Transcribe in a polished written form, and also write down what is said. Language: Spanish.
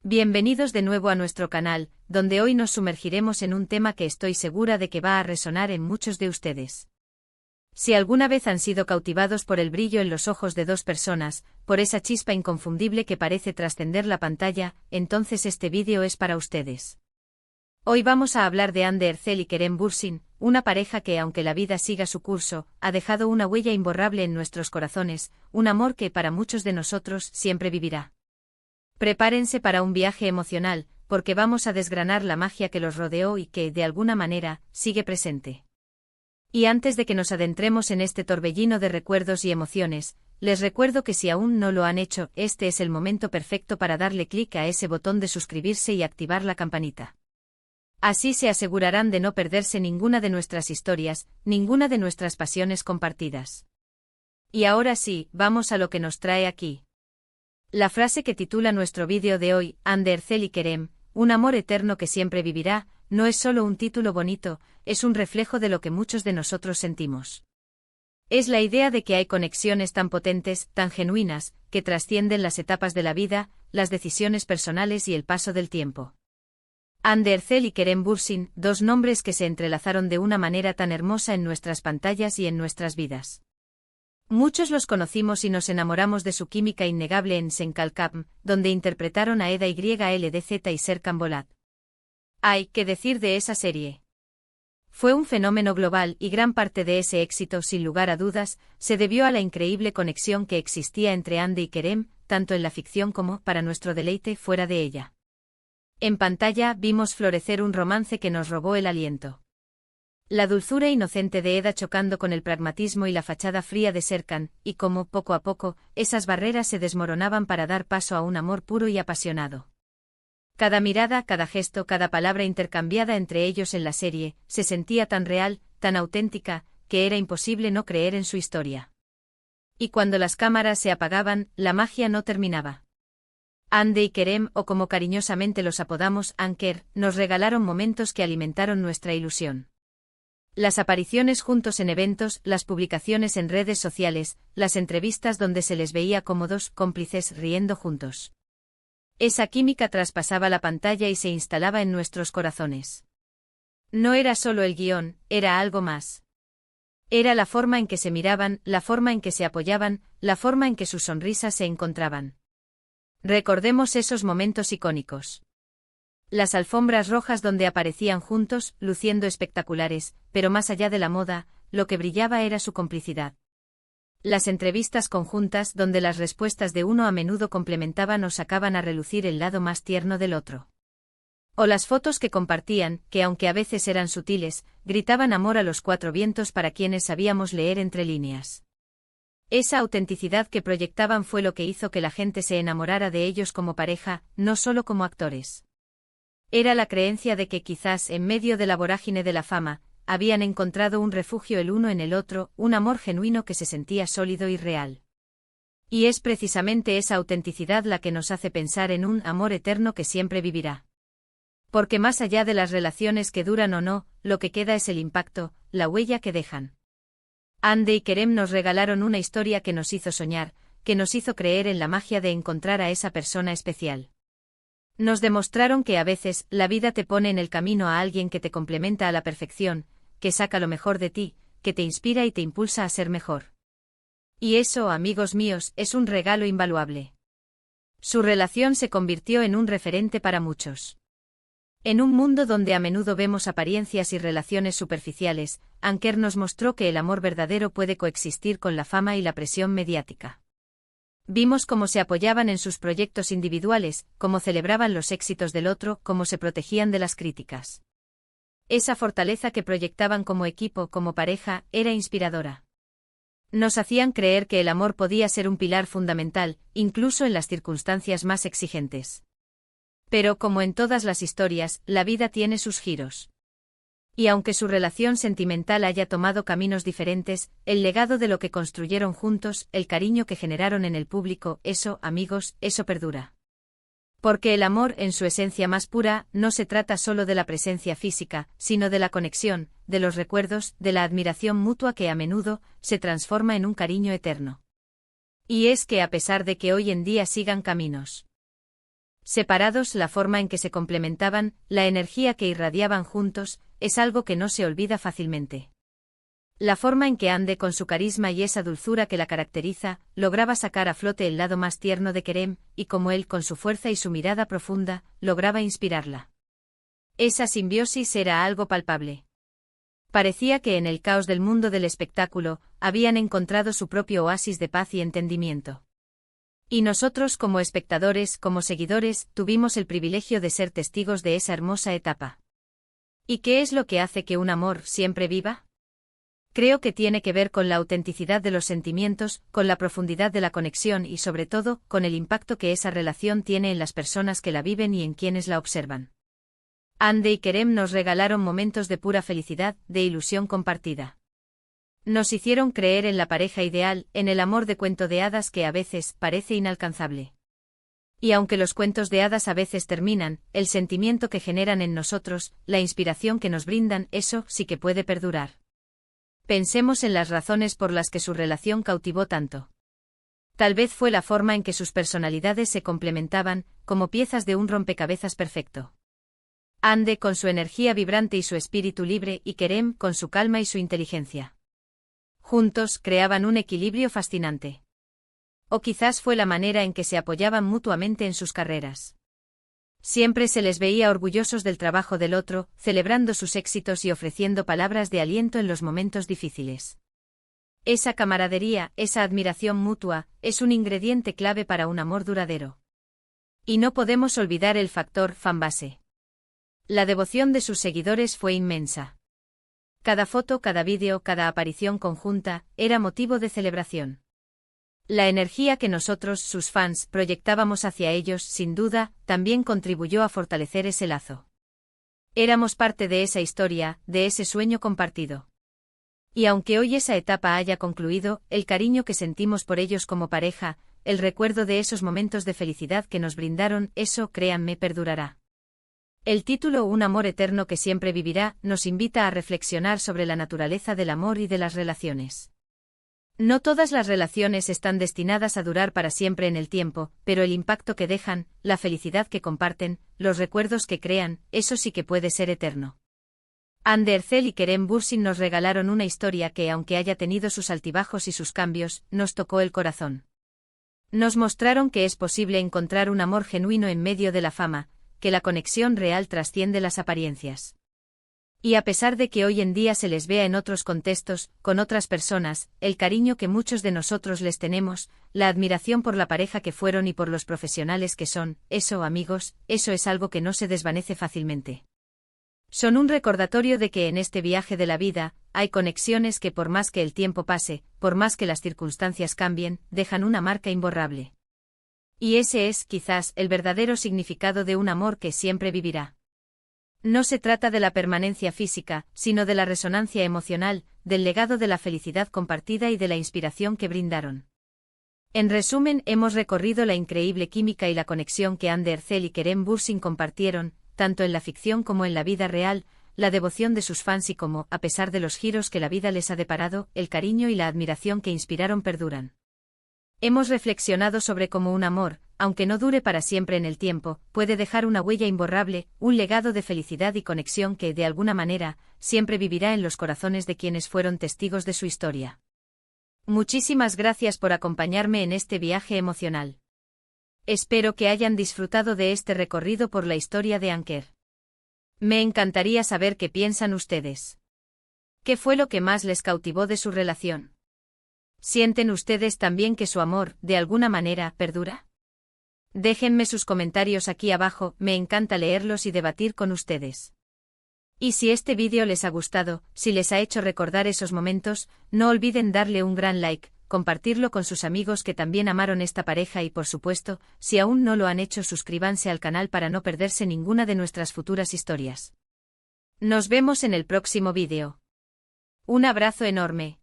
Bienvenidos de nuevo a nuestro canal, donde hoy nos sumergiremos en un tema que estoy segura de que va a resonar en muchos de ustedes. Si alguna vez han sido cautivados por el brillo en los ojos de dos personas, por esa chispa inconfundible que parece trascender la pantalla, entonces este vídeo es para ustedes. Hoy vamos a hablar de Hande Erçel y Kerem Bürsin, una pareja que, aunque la vida siga su curso, ha dejado una huella imborrable en nuestros corazones, un amor que para muchos de nosotros siempre vivirá. Prepárense para un viaje emocional, porque vamos a desgranar la magia que los rodeó y que, de alguna manera, sigue presente. Y antes de que nos adentremos en este torbellino de recuerdos y emociones, les recuerdo que si aún no lo han hecho, este es el momento perfecto para darle clic a ese botón de suscribirse y activar la campanita. Así se asegurarán de no perderse ninguna de nuestras historias, ninguna de nuestras pasiones compartidas. Y ahora sí, vamos a lo que nos trae aquí. La frase que titula nuestro vídeo de hoy, Hande Erçel y Kerem, un amor eterno que siempre vivirá, no es solo un título bonito, es un reflejo de lo que muchos de nosotros sentimos. Es la idea de que hay conexiones tan potentes, tan genuinas, que trascienden las etapas de la vida, las decisiones personales y el paso del tiempo. Hande Erçel y Kerem Bürsin, dos nombres que se entrelazaron de una manera tan hermosa en nuestras pantallas y en nuestras vidas. Muchos los conocimos y nos enamoramos de su química innegable en Sen Kalkam, donde interpretaron a Eda YLDZ y Serkan Bolat. Hay que decir de esa serie. Fue un fenómeno global y gran parte de ese éxito, sin lugar a dudas, se debió a la increíble conexión que existía entre Hande y Kerem, tanto en la ficción como, para nuestro deleite, fuera de ella. En pantalla vimos florecer un romance que nos robó el aliento. La dulzura inocente de Eda chocando con el pragmatismo y la fachada fría de Serkan, y cómo, poco a poco, esas barreras se desmoronaban para dar paso a un amor puro y apasionado. Cada mirada, cada gesto, cada palabra intercambiada entre ellos en la serie, se sentía tan real, tan auténtica, que era imposible no creer en su historia. Y cuando las cámaras se apagaban, la magia no terminaba. Hande y Kerem, o como cariñosamente los apodamos, Anker, nos regalaron momentos que alimentaron nuestra ilusión. Las apariciones juntos en eventos, las publicaciones en redes sociales, las entrevistas donde se les veía como dos cómplices riendo juntos. Esa química traspasaba la pantalla y se instalaba en nuestros corazones. No era solo el guión, era algo más. Era la forma en que se miraban, la forma en que se apoyaban, la forma en que sus sonrisas se encontraban. Recordemos esos momentos icónicos. Las alfombras rojas donde aparecían juntos, luciendo espectaculares, pero más allá de la moda, lo que brillaba era su complicidad. Las entrevistas conjuntas donde las respuestas de uno a menudo complementaban o sacaban a relucir el lado más tierno del otro. O las fotos que compartían, que aunque a veces eran sutiles, gritaban amor a los cuatro vientos para quienes sabíamos leer entre líneas. Esa autenticidad que proyectaban fue lo que hizo que la gente se enamorara de ellos como pareja, no solo como actores. Era la creencia de que quizás en medio de la vorágine de la fama, habían encontrado un refugio el uno en el otro, un amor genuino que se sentía sólido y real. Y es precisamente esa autenticidad la que nos hace pensar en un amor eterno que siempre vivirá. Porque más allá de las relaciones que duran o no, lo que queda es el impacto, la huella que dejan. Hande y Kerem nos regalaron una historia que nos hizo soñar, que nos hizo creer en la magia de encontrar a esa persona especial. Nos demostraron que a veces, la vida te pone en el camino a alguien que te complementa a la perfección, que saca lo mejor de ti, que te inspira y te impulsa a ser mejor. Y eso, amigos míos, es un regalo invaluable. Su relación se convirtió en un referente para muchos. En un mundo donde a menudo vemos apariencias y relaciones superficiales, Anker nos mostró que el amor verdadero puede coexistir con la fama y la presión mediática. Vimos cómo se apoyaban en sus proyectos individuales, cómo celebraban los éxitos del otro, cómo se protegían de las críticas. Esa fortaleza que proyectaban como equipo, como pareja, era inspiradora. Nos hacían creer que el amor podía ser un pilar fundamental, incluso en las circunstancias más exigentes. Pero como en todas las historias, la vida tiene sus giros. Y aunque su relación sentimental haya tomado caminos diferentes, el legado de lo que construyeron juntos, el cariño que generaron en el público, eso, amigos, eso perdura. Porque el amor, en su esencia más pura, no se trata solo de la presencia física, sino de la conexión, de los recuerdos, de la admiración mutua que a menudo se transforma en un cariño eterno. Y es que a pesar de que hoy en día sigan caminos Separados, la forma en que se complementaban, la energía que irradiaban juntos, es algo que no se olvida fácilmente. La forma en que Ande, con su carisma y esa dulzura que la caracteriza, lograba sacar a flote el lado más tierno de Kerem, y como él, con su fuerza y su mirada profunda, lograba inspirarla. Esa simbiosis era algo palpable. Parecía que en el caos del mundo del espectáculo, habían encontrado su propio oasis de paz y entendimiento. Y nosotros, como espectadores, como seguidores, tuvimos el privilegio de ser testigos de esa hermosa etapa. ¿Y qué es lo que hace que un amor siempre viva? Creo que tiene que ver con la autenticidad de los sentimientos, con la profundidad de la conexión y sobre todo, con el impacto que esa relación tiene en las personas que la viven y en quienes la observan. Ande y Kerem nos regalaron momentos de pura felicidad, de ilusión compartida. Nos hicieron creer en la pareja ideal, en el amor de cuento de hadas que a veces parece inalcanzable. Y aunque los cuentos de hadas a veces terminan, el sentimiento que generan en nosotros, la inspiración que nos brindan, eso sí que puede perdurar. Pensemos en las razones por las que su relación cautivó tanto. Tal vez fue la forma en que sus personalidades se complementaban, como piezas de un rompecabezas perfecto. Ande con su energía vibrante y su espíritu libre, y Kerem con su calma y su inteligencia. Juntos creaban un equilibrio fascinante. O quizás fue la manera en que se apoyaban mutuamente en sus carreras. Siempre se les veía orgullosos del trabajo del otro, celebrando sus éxitos y ofreciendo palabras de aliento en los momentos difíciles. Esa camaradería, esa admiración mutua, es un ingrediente clave para un amor duradero. Y no podemos olvidar el factor fanbase. La devoción de sus seguidores fue inmensa. Cada foto, cada vídeo, cada aparición conjunta, era motivo de celebración. La energía que nosotros, sus fans, proyectábamos hacia ellos, sin duda, también contribuyó a fortalecer ese lazo. Éramos parte de esa historia, de ese sueño compartido. Y aunque hoy esa etapa haya concluido, el cariño que sentimos por ellos como pareja, el recuerdo de esos momentos de felicidad que nos brindaron, eso, créanme, perdurará. El título Un amor eterno que siempre vivirá, nos invita a reflexionar sobre la naturaleza del amor y de las relaciones. No todas las relaciones están destinadas a durar para siempre en el tiempo, pero el impacto que dejan, la felicidad que comparten, los recuerdos que crean, eso sí que puede ser eterno. Hande Erçel y Kerem Bürsin nos regalaron una historia que, aunque haya tenido sus altibajos y sus cambios, nos tocó el corazón. Nos mostraron que es posible encontrar un amor genuino en medio de la fama, que la conexión real trasciende las apariencias. Y a pesar de que hoy en día se les vea en otros contextos, con otras personas, el cariño que muchos de nosotros les tenemos, la admiración por la pareja que fueron y por los profesionales que son, eso, amigos, eso es algo que no se desvanece fácilmente. Son un recordatorio de que en este viaje de la vida, hay conexiones que por más que el tiempo pase, por más que las circunstancias cambien, dejan una marca imborrable. Y ese es, quizás, el verdadero significado de un amor que siempre vivirá. No se trata de la permanencia física, sino de la resonancia emocional, del legado de la felicidad compartida y de la inspiración que brindaron. En resumen, hemos recorrido la increíble química y la conexión que Hande Erçel y Kerem Bürsin compartieron, tanto en la ficción como en la vida real, la devoción de sus fans y como, a pesar de los giros que la vida les ha deparado, el cariño y la admiración que inspiraron perduran. Hemos reflexionado sobre cómo un amor, aunque no dure para siempre en el tiempo, puede dejar una huella imborrable, un legado de felicidad y conexión que, de alguna manera, siempre vivirá en los corazones de quienes fueron testigos de su historia. Muchísimas gracias por acompañarme en este viaje emocional. Espero que hayan disfrutado de este recorrido por la historia de Anker. Me encantaría saber qué piensan ustedes. ¿Qué fue lo que más les cautivó de su relación? ¿Sienten ustedes también que su amor, de alguna manera, perdura? Déjenme sus comentarios aquí abajo, me encanta leerlos y debatir con ustedes. Y si este vídeo les ha gustado, si les ha hecho recordar esos momentos, no olviden darle un gran like, compartirlo con sus amigos que también amaron esta pareja y por supuesto, si aún no lo han hecho, suscríbanse al canal para no perderse ninguna de nuestras futuras historias. Nos vemos en el próximo vídeo. Un abrazo enorme.